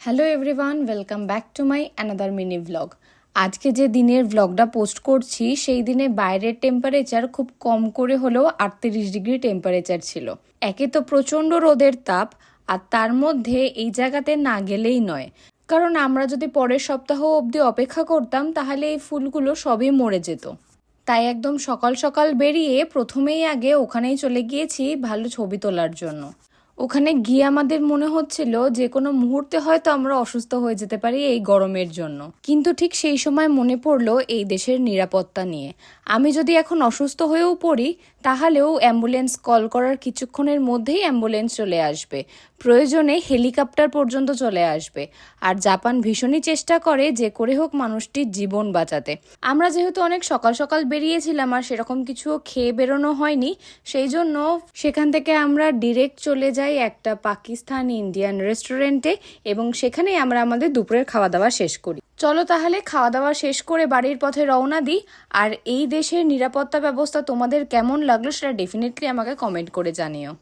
Hello everyone, welcome back to my another mini vlog. আজকে যে দিনের ভ্লগটা পোস্ট করছি সেই দিনে বাইরের টেম্পারেচার খুব কম করে হলেও 38 ডিগ্রি টেম্পারেচার ছিল। একে তো প্রচণ্ড রোদের তাপ, আর তার মধ্যে এই জায়গাতে না গেলেই নয়, কারণ আমরা যদি পরের সপ্তাহ অবধি অপেক্ষা করতাম তাহলে এই ফুলগুলো সবই মরে যেত। তাই একদম সকাল সকাল বেরিয়ে প্রথমেই আগে ওখানেই চলে গিয়েছি ভালো ছবি তোলার জন্য। ওখানে গিয়ে আমাদের মনে হচ্ছিল যে কোনো মুহূর্তে হয়তো আমরা অসুস্থ হয়ে যেতে পারি এই গরমের জন্য, কিন্তু ঠিক সেই সময় মনে পড়লো এই দেশের নিরাপত্তা নিয়ে। আমি যদি এখন অসুস্থ হয়েও পড়ি তাহলেও অ্যাম্বুলেন্স কল করার কিছুক্ষণের মধ্যেই অ্যাম্বুলেন্স চলে আসবে, প্রয়োজনে হেলিকপ্টার পর্যন্ত চলে আসবে। আর জাপান ভীষণই চেষ্টা করে যে করে হোক মানুষটির জীবন বাঁচাতে। আমরা যেহেতু অনেক সকাল সকাল বেরিয়েছিলাম আর সেরকম কিছু খেয়ে বেরোনো হয়নি, সেই জন্য সেখান থেকে আমরা ডিরেক্ট চলে যাই একটা পাকিস্তান ইন্ডিয়ান রেস্টুরেন্টে, এবং সেখানেই আমরা আমাদের দুপুরের খাওয়া দাওয়া শেষ করি। চলো তাহলে খাওয়া দাওয়া শেষ করে বাড়ির পথে রওনা দিই। আর এই দেশের নিরাপত্তা ব্যবস্থা তোমাদের কেমন লাগলো সেটা ডেফিনেটলি আমাকে কমেন্ট করে জানিও।